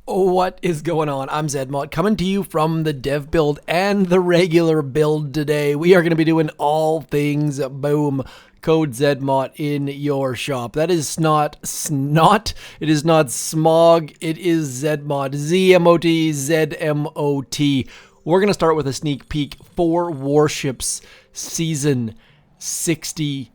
What is going on? I'm Zedmod, coming to you from the dev build and the regular build today. We are going to be doing all things boom. Code Zedmod in your shop. That is not snot. It is not smog. It is Zedmod. Z-M-O-T, Z-M-O-T. We're going to start with a sneak peek for Warships Season 65.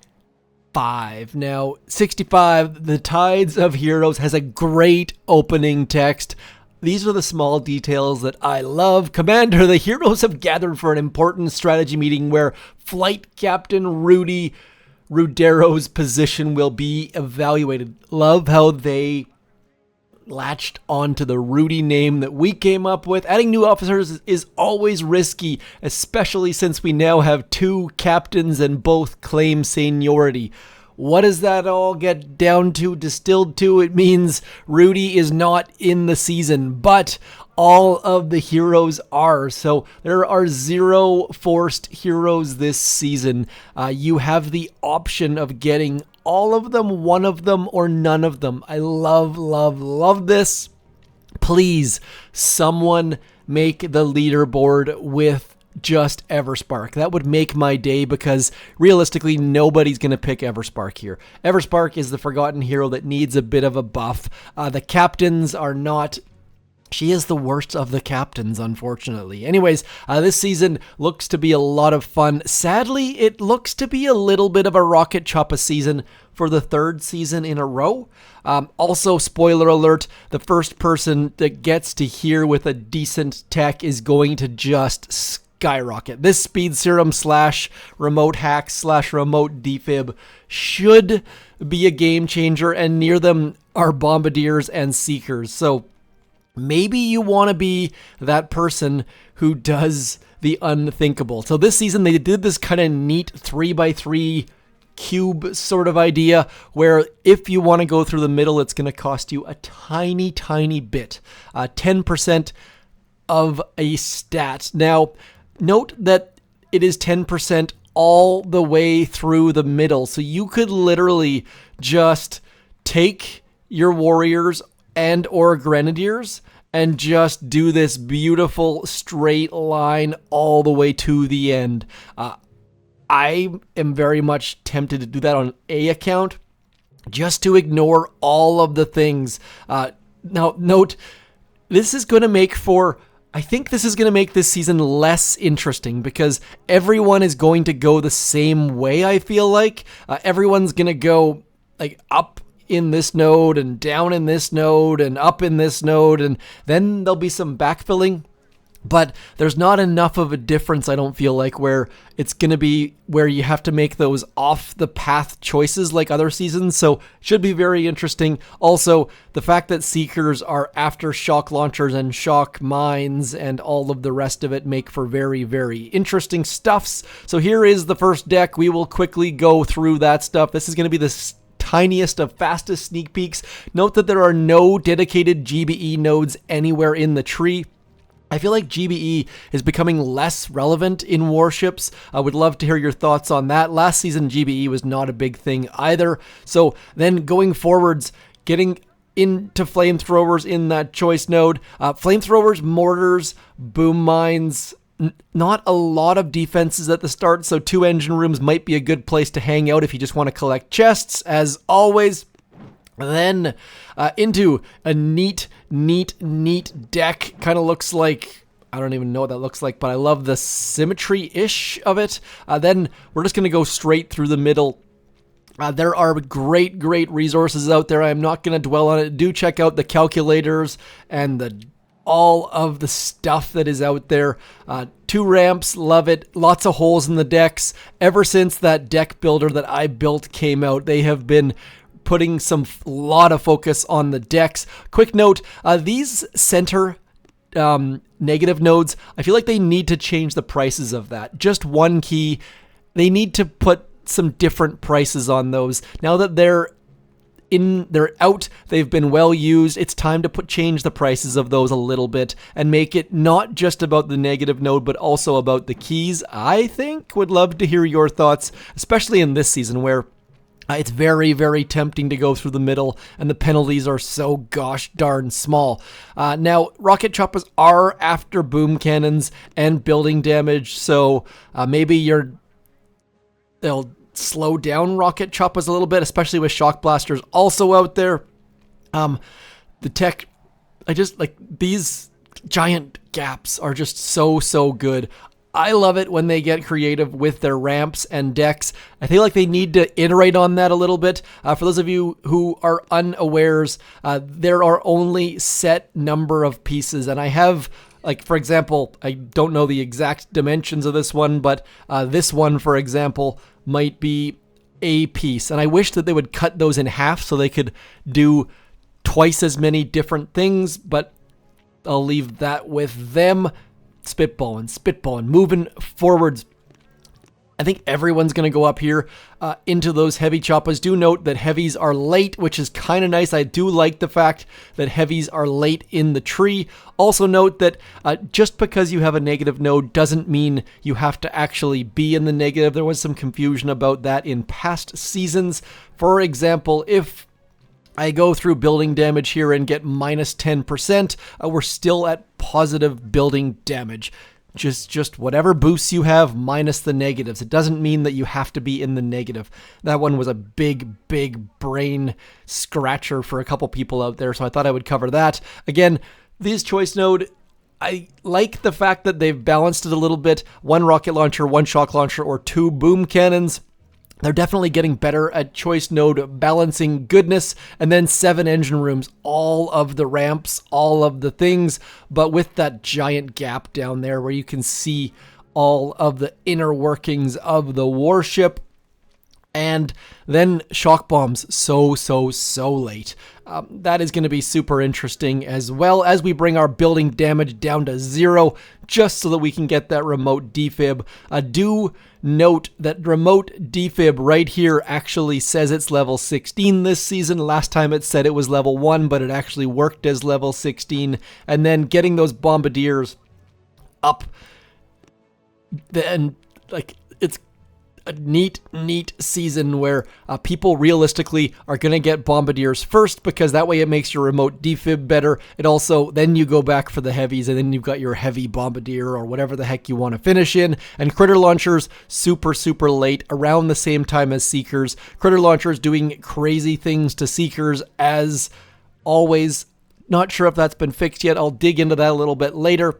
Now, 65, The Tides of Heroes, has a great opening text. These are the small details that I love. Commander, the heroes have gathered for an important strategy meeting where Flight Captain Rudy Rudero's position will be evaluated. Love how they latched onto the Rudy name that we came up with. Adding new officers is always risky, especially since we now have two captains and both claim seniority. What does that all get down to, distilled to? It means Rudy is not in the season, but all of the heroes are. So there are 0 forced heroes this season. You have the option of getting all of them, one of them, or none of them. I love this. Please, someone make the leaderboard with just Everspark. That would make my day, because realistically nobody's going to pick Everspark here. Everspark is the forgotten hero that needs a bit of a buff. The captains are not... She is the worst of the captains, unfortunately. Anyways, this season looks to be a lot of fun. Sadly, it looks to be a little bit of a rocket choppa season for the third season in a row. Also, spoiler alert, the first person that gets to here with a decent tech is going to just skyrocket. This speed serum / remote hack / remote defib should be a game changer, and near them are bombardiers and seekers. So maybe you want to be that person who does the unthinkable. So this season they did this kind of neat 3x3 cube sort of idea where if you want to go through the middle, it's going to cost you a tiny bit, 10% of a stat. Now, note that it is 10% all the way through the middle. So you could literally just take your warriors and or grenadiers and just do this beautiful straight line all the way to the end. I am very much tempted to do that on A account, just to ignore all of the things. Now, note, this is going to make for... I think this is going to make this season less interesting, because everyone is going to go the same way, I feel like. Everyone's going to go like up in this node and down in this node and up in this node, and then there'll be some backfilling. But there's not enough of a difference, I don't feel like, where it's going to be where you have to make those off-the-path choices like other seasons, so should be very interesting. Also, the fact that Seekers are after shock launchers and shock mines and all of the rest of it make for very interesting stuffs. So here is the first deck. We will quickly go through that stuff. This is going to be the tiniest of fastest sneak peeks. Note that there are no dedicated GBE nodes anywhere in the tree. I feel like GBE is becoming less relevant in Warships. I would love to hear your thoughts on that. Last season, GBE was not a big thing either. So then going forwards, getting into flamethrowers in that choice node. Flamethrowers, mortars, boom mines, not a lot of defenses at the start, so 2 engine rooms might be a good place to hang out if you just want to collect chests, as always. Then into a neat deck. Kind of looks like, I don't even know what that looks like, but I love the symmetry-ish of it. Then we're just going to go straight through the middle. There are great resources out there. I'm not going to dwell on it. Do check out the calculators and all of the stuff that is out there. 2 ramps, love it. Lots of holes in the decks. Ever since that deck builder that I built came out, they have been putting lot of focus on the decks. Quick note, these center negative nodes, I feel like they need to change the prices of that. Just 1 key. They need to put some different prices on those. Now that they're out, they've been well used, it's time to change the prices of those a little bit and make it not just about the negative node, but also about the keys. I think would love to hear your thoughts, especially in this season where It's very, very tempting to go through the middle, and the penalties are so gosh darn small. Now, rocket choppers are after boom cannons and building damage, so maybe they'll slow down rocket choppers a little bit, especially with shock blasters also out there. The tech, I just like these giant gaps are just so good. I love it when they get creative with their ramps and decks. I feel like they need to iterate on that a little bit. For those of you who are unawares, there are only set number of pieces, and I have, like, for example, I don't know the exact dimensions of this one, but this one, for example, might be a piece, and I wish that they would cut those in half so they could do twice as many different things, but I'll leave that with them. Spitballing, moving forwards. I think everyone's going to go up here into those heavy choppers. Do note that heavies are late, which is kind of nice. I do like the fact that heavies are late in the tree. Also note that just because you have a negative node doesn't mean you have to actually be in the negative. There was some confusion about that in past seasons. For example, if I go through building damage here and get minus 10%, we're still at positive building damage. Just whatever boosts you have minus the negatives. It doesn't mean that you have to be in the negative. That one was a big brain scratcher for a couple people out there, so I thought I would cover that. Again, these choice node, I like the fact that they've balanced it a little bit. 1 rocket launcher, 1 shock launcher, or 2 boom cannons. They're definitely getting better at choice node balancing goodness. And then 7 engine rooms, all of the ramps, all of the things, but with that giant gap down there where you can see all of the inner workings of the warship. And then shock bombs so late. That is going to be super interesting, as well as we bring our building damage down to 0, just so that we can get that remote defib. Do note that remote defib right here actually says it's level 16 this season. Last time it said it was level 1, but it actually worked as level 16. And then getting those bombardiers up, then like it's a neat season where people realistically are going to get bombardiers first, because that way it makes your remote defib better. It also, then you go back for the heavies, and then you've got your heavy bombardier or whatever the heck you want to finish in. And critter launchers, super late, around the same time as seekers. Critter launchers doing crazy things to seekers as always. Not sure if that's been fixed yet. I'll dig into that a little bit later.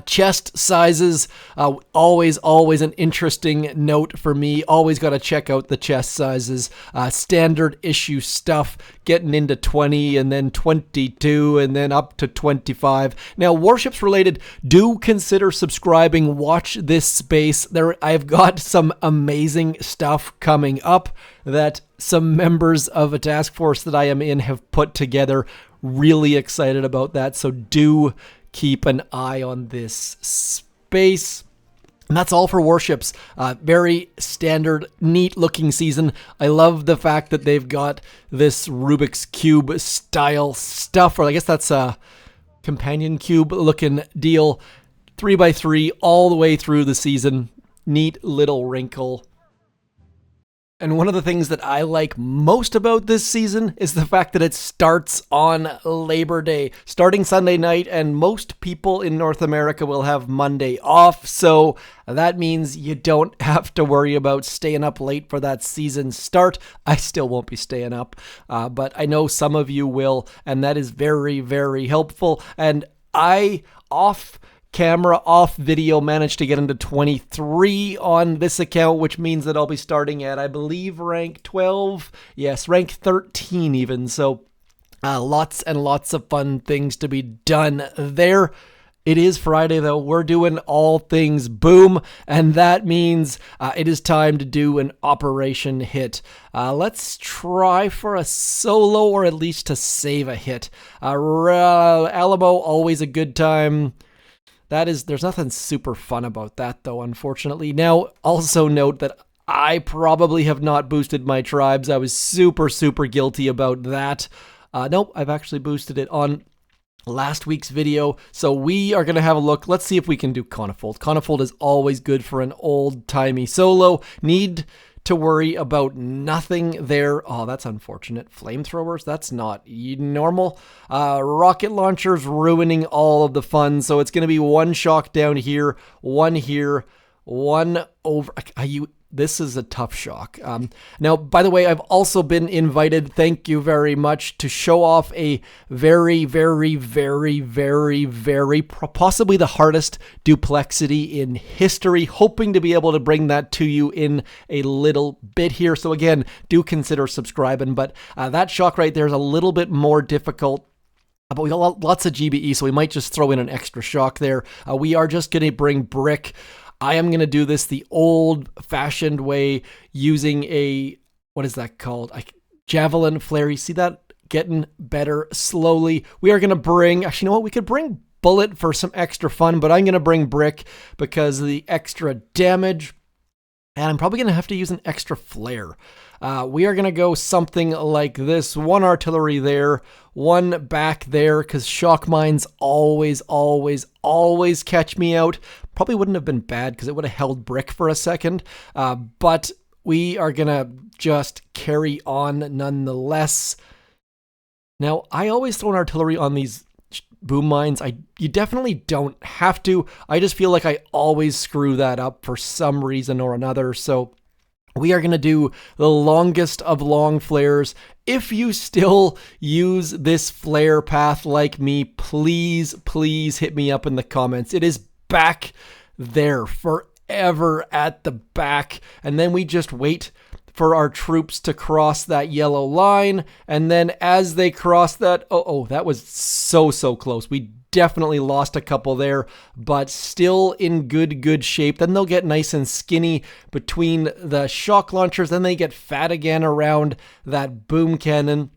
Chest sizes, always an interesting note for me. Always got to check out the chest sizes. Standard issue stuff, getting into 20 and then 22 and then up to 25. Now, warships related, do consider subscribing. Watch this space. I've got some amazing stuff coming up that some members of a task force that I am in have put together. Really excited about that, so do keep an eye on this space. And that's all for warships. Very standard, neat looking season. I love the fact that they've got this Rubik's Cube style stuff, or I guess that's a companion cube looking deal. 3x3 all the way through the season. Neat little wrinkle. And one of the things that I like most about this season is the fact that it starts on Labor Day, starting Sunday night, and most people in North America will have Monday off, so that means you don't have to worry about staying up late for that season start. I still won't be staying up, but I know some of you will, and that is very helpful. And I, off video, managed to get into 23 on this account, which means that I'll be starting at, I believe, rank 12. Yes, rank 13 even. So lots and lots of fun things to be done there. It is Friday, though. We're doing all things boom, and that means it is time to do an operation hit. Let's try for a solo, or at least to save a hit. Alamo, always a good time. There's nothing super fun about that, though, unfortunately. Now, also note that I probably have not boosted my tribes. I was super guilty about that. Nope, I've actually boosted it on last week's video. So we are going to have a look. Let's see if we can do Conifold. Conifold is always good for an old-timey solo. Need to worry about nothing there. Oh, that's unfortunate. Flamethrowers, that's not normal. Rocket launchers ruining all of the fun. So it's going to be one shock down here, one over. This is a tough shock. Now, by the way, I've also been invited, thank you very much, to show off a very, very, very, very, very, possibly the hardest duplexity in history, hoping to be able to bring that to you in a little bit here. So again, do consider subscribing, but that shock right there is a little bit more difficult. But we got lots of GBE, so we might just throw in an extra shock there. We are just going to bring brick. I am going to do this the old-fashioned way using a, what is that called? Javelin flare. You see that? Getting better slowly. We are going to bring, actually, you know what? We could bring bullet for some extra fun, but I'm going to bring brick because of the extra damage. And I'm probably going to have to use an extra flare. We are going to go something like this. One artillery there, one back there, because shock mines always catch me out. Probably wouldn't have been bad because it would have held brick for a second. But we are going to just carry on nonetheless. Now, I always throw an artillery on these boom mines. You definitely don't have to. I just feel like I always screw that up for some reason or another. So we are going to do the longest of long flares. If you still use this flare path like me, please hit me up in the comments. It is back there forever at the back. And then we just wait for our troops to cross that yellow line. And then as they cross that, that was so close. We definitely lost a couple there, but still in good shape. Then they'll get nice and skinny between the shock launchers. Then they get fat again around that boom cannon.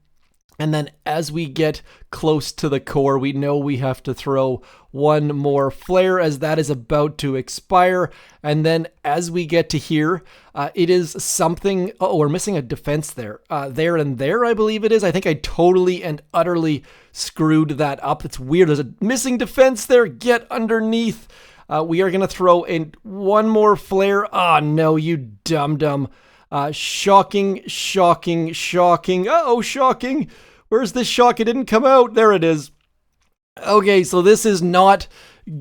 And then as we get close to the core, we know we have to throw one more flare as that is about to expire. And then as we get to here, it is something, we're missing a defense there. There, I believe it is. I think I totally and utterly screwed that up. It's weird. There's a missing defense there. Get underneath. We are going to throw in one more flare. Oh, no, you dum-dum. Shocking. Uh-oh, shocking. Where's this shock? It didn't come out. There it is. Okay, so this is not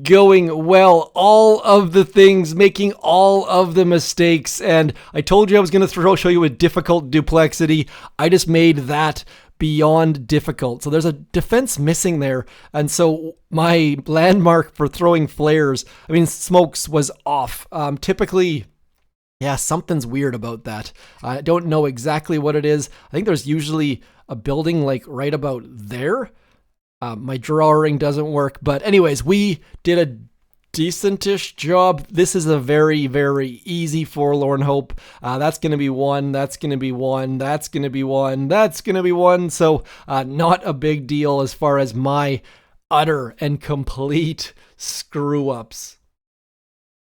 going well. All of the things, making all of the mistakes. And I told you I was going to show you a difficult duplexity. I just made that beyond difficult. So there's a defense missing there. And so my landmark for throwing flares, smokes, was off. Typically, yeah, something's weird about that. I don't know exactly what it is. I think there's usually a building like right about there. My drawing doesn't work. But anyways, we did a decentish job. This is a very easy forlorn hope. That's going to be one. That's going to be one. That's going to be one. That's going to be one. So not a big deal as far as my utter and complete screw-ups.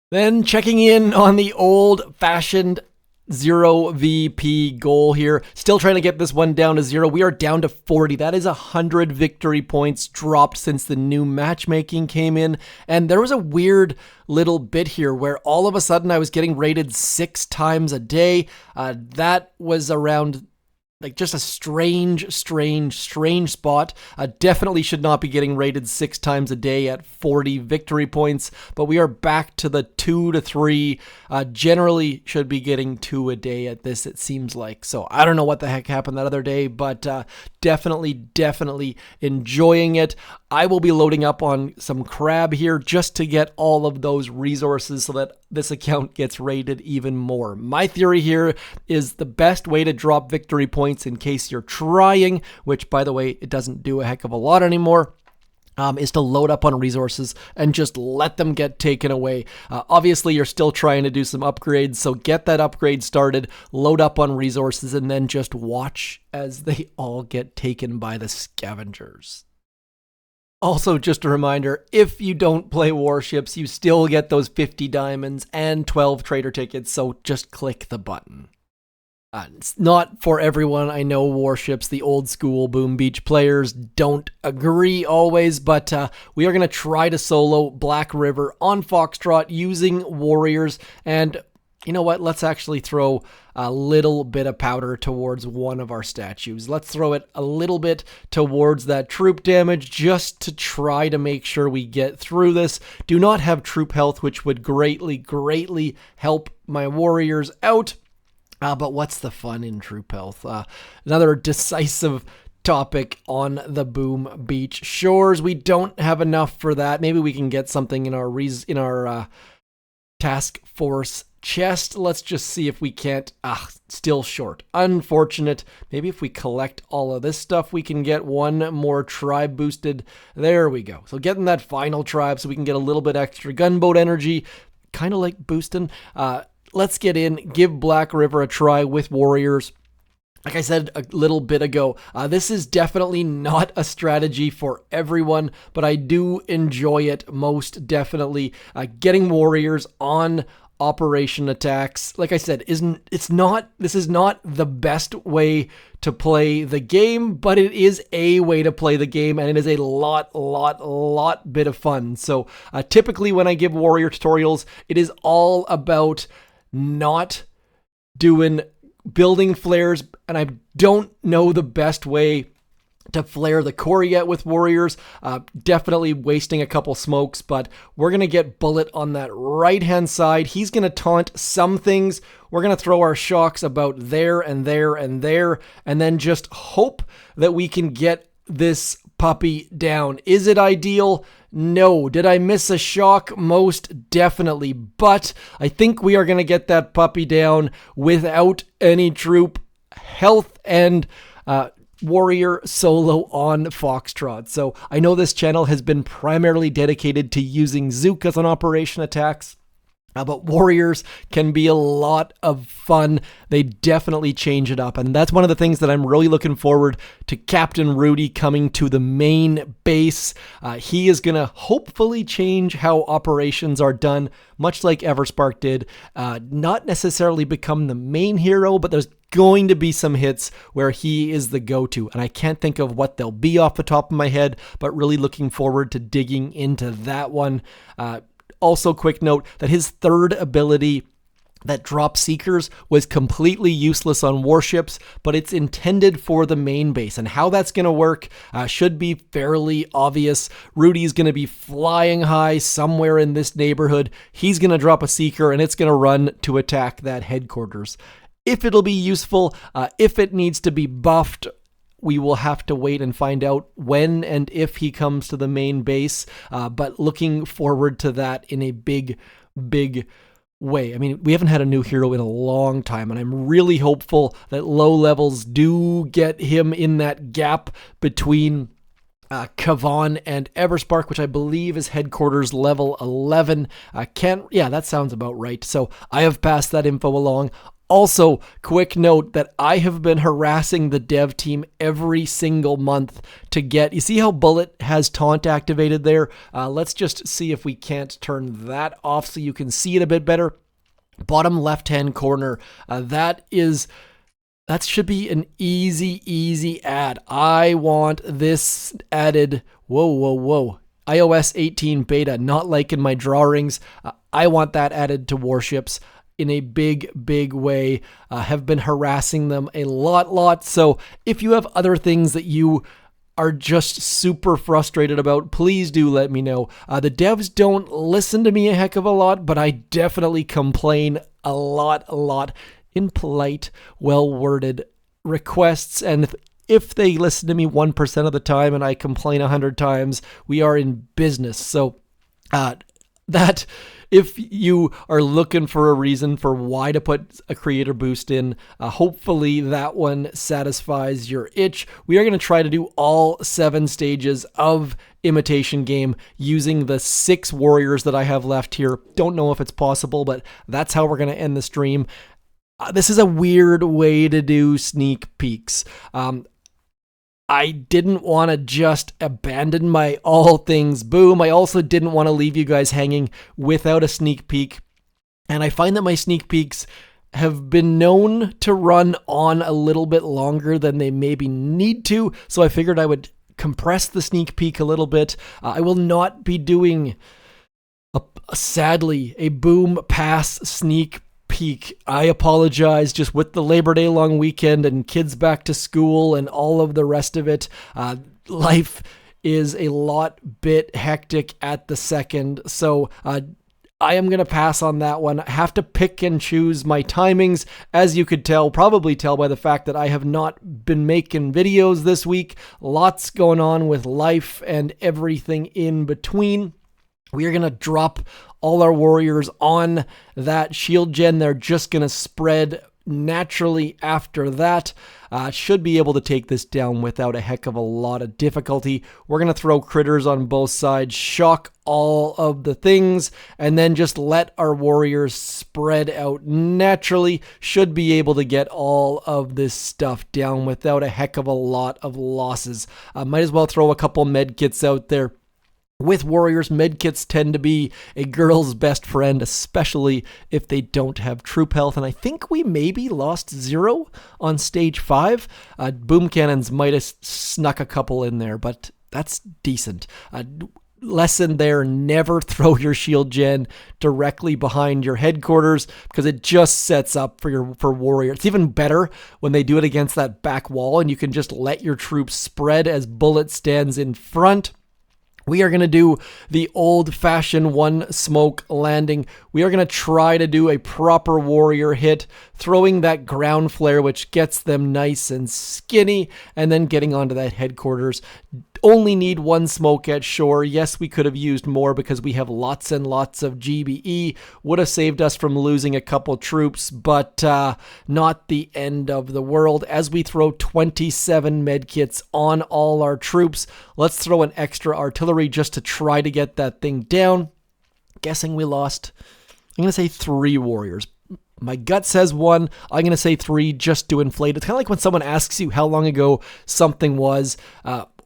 Then checking in on the old-fashioned 0 VP goal here. Still trying to get this one down to 0. We are down to 40. That is 100 victory points dropped since the new matchmaking came in. And there was a weird little bit here where all of a sudden I was getting rated 6 times a day. That was around like just a strange spot. Definitely should not be getting rated 6 times a day at 40 victory points, but we are back to the 2 to 3. Generally should be getting 2 a day at this, it seems like. So I don't know what the heck happened that other day, but definitely enjoying it. I will be loading up on some crab here just to get all of those resources so that this account gets rated even more. My theory here is the best way to drop victory points in case you're trying, which by the way, it doesn't do a heck of a lot anymore, is to load up on resources and just let them get taken away. Obviously, you're still trying to do some upgrades, so get that upgrade started, load up on resources, and then just watch as they all get taken by the scavengers. Also, just a reminder, if you don't play Warships, you still get those 50 diamonds and 12 trader tickets, so just click the button. It's not for everyone. I know Warships, the old school Boom Beach players, don't agree always, but we are going to try to solo Black River on Foxtrot using warriors, and you know what, let's actually throw a little bit of powder towards one of our statues. Let's throw it a little bit towards that troop damage just to try to make sure we get through this. Do not have troop health, which would greatly help my warriors out. But what's the fun in troop health? Another decisive topic on the Boom Beach shores. We don't have enough for that. Maybe we can get something in our task force chest. Let's just see if we can't. Still short. Unfortunate. Maybe if we collect all of this stuff, we can get one more tribe boosted. There we go. So getting that final tribe so we can get a little bit extra gunboat energy. Kind of like boosting. Let's get in, give Black River a try with warriors. Like I said a little bit ago, this is definitely not a strategy for everyone, but I do enjoy it most definitely. Getting warriors on operation attacks, like I said, this is not the best way to play the game, but it is a way to play the game, and it is a lot bit of fun. So typically when I give warrior tutorials, it is all about not doing building flares, and I don't know the best way to flare the core yet with warriors. Definitely wasting a couple smokes, but we're going to get Bullet on that right-hand side. He's going to taunt some things. We're going to throw our shocks about there and there and there, and then just hope that we can get this puppy down. Is it ideal? No. Did I miss a shock? Most definitely. But I think we are going to get that puppy down without any troop health and warrior solo on Foxtrot. So I know this channel has been primarily dedicated to using Zookas on operation attacks. But warriors can be a lot of fun. They definitely change it up. And that's one of the things that I'm really looking forward to Captain Rudy coming to the main base. He is going to hopefully change how operations are done, much like Everspark did. Not necessarily become the main hero, but there's going to be some hits where he is the go-to. And I can't think of what they'll be off the top of my head, but really looking forward to digging into that one. Also, quick note that his third ability that drop seekers was completely useless on warships, but it's intended for the main base. And how that's going to work should be fairly obvious. Rudy's going to be flying high somewhere in this neighborhood. He's going to drop a seeker and it's going to run to attack that headquarters. If it'll be useful, if it needs to be buffed, we will have to wait and find out when and if he comes to the main base, but looking forward to that in a big way. I mean, we haven't had a new hero in a long time, and I'm really hopeful that low levels do get him in that gap between Kavan and Everspark, which I believe is headquarters level 11. Yeah, that sounds about right. So I have passed that info along. Also, quick note that I have been harassing the dev team every single month to get, you see how Bullet has taunt activated there? Let's just see if we can't turn that off so you can see it a bit better. Bottom left-hand corner, that should be an easy add. I want this added. Whoa. iOS 18 beta, not liking my drawings. I want that added to warships in a big way. Have been harassing them a lot. So if you have other things that you are just super frustrated about, please do let me know. The devs don't listen to me a heck of a lot, but I definitely complain a lot in polite, well-worded requests. And if they listen to me 1% of the time and I complain 100 times, we are in business. So that if you are looking for a reason for why to put a creator boost in, hopefully that one satisfies your itch. We are going to try to do all 7 stages of Imitation game using the 6 warriors that I have left here. Don't know if it's possible, but that's how we're going to end the stream. This is a weird way to do sneak peeks. I didn't want to just abandon my all things boom. I also didn't want to leave you guys hanging without a sneak peek. And I find that my sneak peeks have been known to run on a little bit longer than they maybe need to. So I figured I would compress the sneak peek a little bit. I will not be doing, sadly, a boom pass sneak peak. I apologize, just with the Labor Day long weekend and kids back to school and all of the rest of it. Life is a bit hectic at the second. So I am going to pass on that one. I have to pick and choose my timings. As you could probably tell by the fact that I have not been making videos this week. Lots going on with life and everything in between. We are going to drop all our warriors on that shield gen. They're just going to spread naturally after that. Should be able to take this down without a heck of a lot of difficulty. We're going to throw critters on both sides, shock all of the things, and then just let our warriors spread out naturally. Should be able to get all of this stuff down without a heck of a lot of losses. Might as well throw a couple med kits out there. With warriors, medkits tend to be a girl's best friend, especially if they don't have troop health. And I think we maybe lost 0 on stage 5. Boom cannons might have snuck a couple in there, but that's decent. Lesson there, never throw your shield gen directly behind your headquarters because it just sets up for warrior. It's even better when they do it against that back wall and you can just let your troops spread as bullet stands in front. We are going to do the old-fashioned one smoke landing. We are going to try to do a proper warrior hit, throwing that ground flare, which gets them nice and skinny, and then getting onto that headquarters. Only need 1 smoke at shore. Yes, we could have used more because we have lots and lots of GBE. Would have saved us from losing a couple troops, but not the end of the world. As we throw 27 medkits on all our troops, let's throw an extra artillery just to try to get that thing down. Guessing we lost, I'm going to say 3 warriors. My gut says 1. I'm going to say 3 just to inflate. It's kind of like when someone asks you how long ago something was.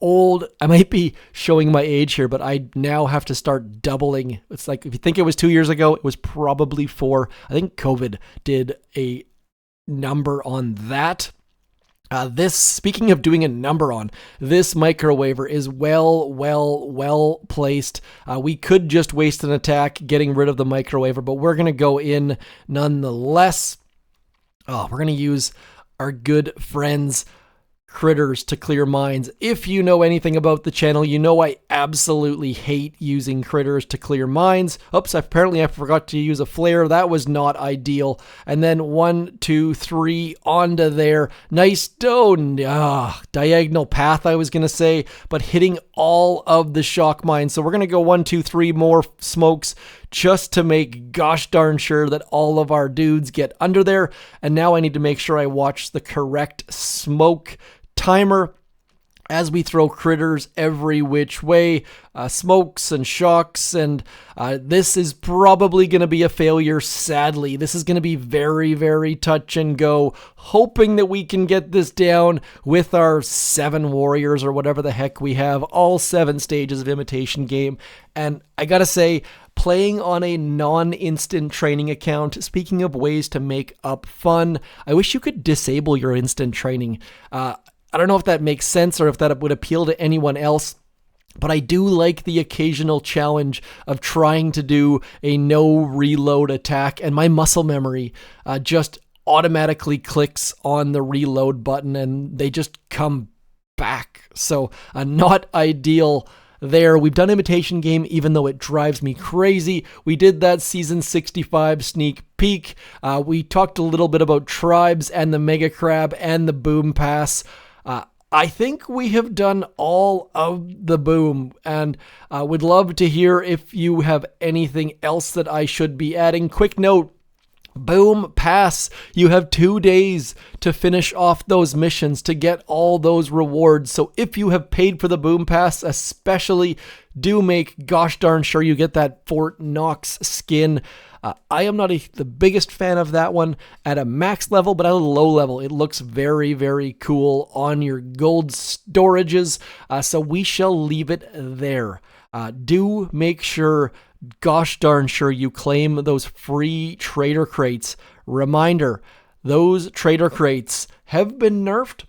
Old, I might be showing my age here, but I now have to start doubling. It's like if you think it was 2 years ago, it was probably 4. I think COVID did a number on that. Speaking of doing a number on, this microwaver is well placed. We could just waste an attack getting rid of the microwaver, but we're going to go in nonetheless. We're going to use our good friends critters to clear mines. If you know anything about the channel, you know I absolutely hate using critters to clear mines. Oops, apparently I forgot to use a flare. That was not ideal. And then 1, 2, 3 onto there. Nice stone. Diagonal path, I was going to say, but hitting all of the shock mines. So we're going to go 1, 2, 3 more smokes just to make gosh darn sure that all of our dudes get under there. And now I need to make sure I watch the correct smoke timer as we throw critters every which way, smokes and shocks, and this is probably going to be a failure, sadly. This is going to be very touch and go, hoping that we can get this down with our 7 warriors or whatever the heck we have, all 7 stages of Imitation game. And I gotta say, playing on a non-instant training account, speaking of ways to make up fun, I wish you could disable your instant training. I don't know if that makes sense or if that would appeal to anyone else, but I do like the occasional challenge of trying to do a no reload attack, and my muscle memory just automatically clicks on the reload button and they just come back. So not ideal there. We've done Imitation game, even though it drives me crazy. We did that season 65 sneak peek. We talked a little bit about tribes and the mega crab and the boom pass. I think we have done all of the boom, and would love to hear if you have anything else that I should be adding. Quick note, boom pass. You have 2 days to finish off those missions to get all those rewards. So if you have paid for the boom pass, especially, do make gosh darn sure you get that Fort Knox skin. I am not the biggest fan of that one at a max level, but at a low level, it looks very cool on your gold storages. So we shall leave it there. Do make sure, gosh darn sure, you claim those free trader crates. Reminder, those trader crates have been nerfed.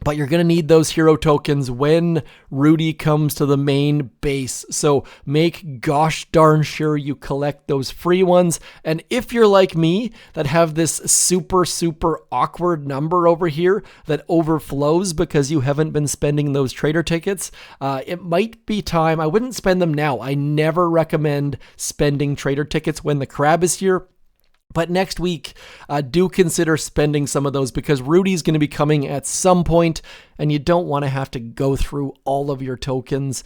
But you're going to need those hero tokens when Rudy comes to the main base. So make gosh darn sure you collect those free ones. And if you're like me that have this super, super awkward number over here that overflows because you haven't been spending those trader tickets, it might be time. I wouldn't spend them now. I never recommend spending trader tickets when the crab is here. But next week, do consider spending some of those because Rudy's going to be coming at some point, and you don't want to have to go through all of your tokens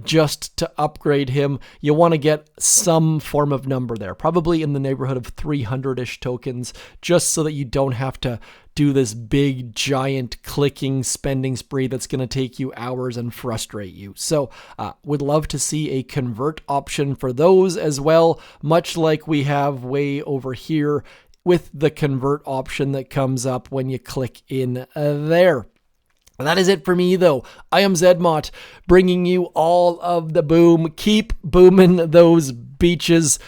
just to upgrade him. You want to get some form of number there, probably in the neighborhood of 300-ish tokens, just so that you don't have to do this big, giant clicking spending spree that's going to take you hours and frustrate you. So would love to see a convert option for those as well, much like we have way over here with the convert option that comes up when you click in there. That is it for me, though. I am Zedmont, bringing you all of the boom. Keep booming those beaches.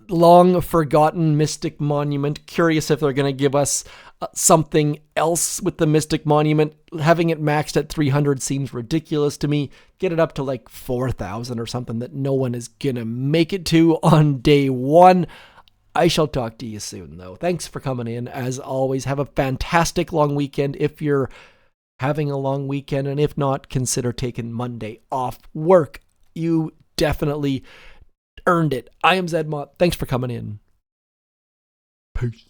Long forgotten Mystic Monument. Curious if they're going to give us something else with the Mystic Monument. Having it maxed at 300 seems ridiculous to me. Get it up to like 4,000 or something that no one is going to make it to on day one. I shall talk to you soon, though. Thanks for coming in. As always, have a fantastic long weekend if you're having a long weekend, and if not, consider taking Monday off work. You definitely earned it. I am Zedmont. Thanks for coming in. Peace.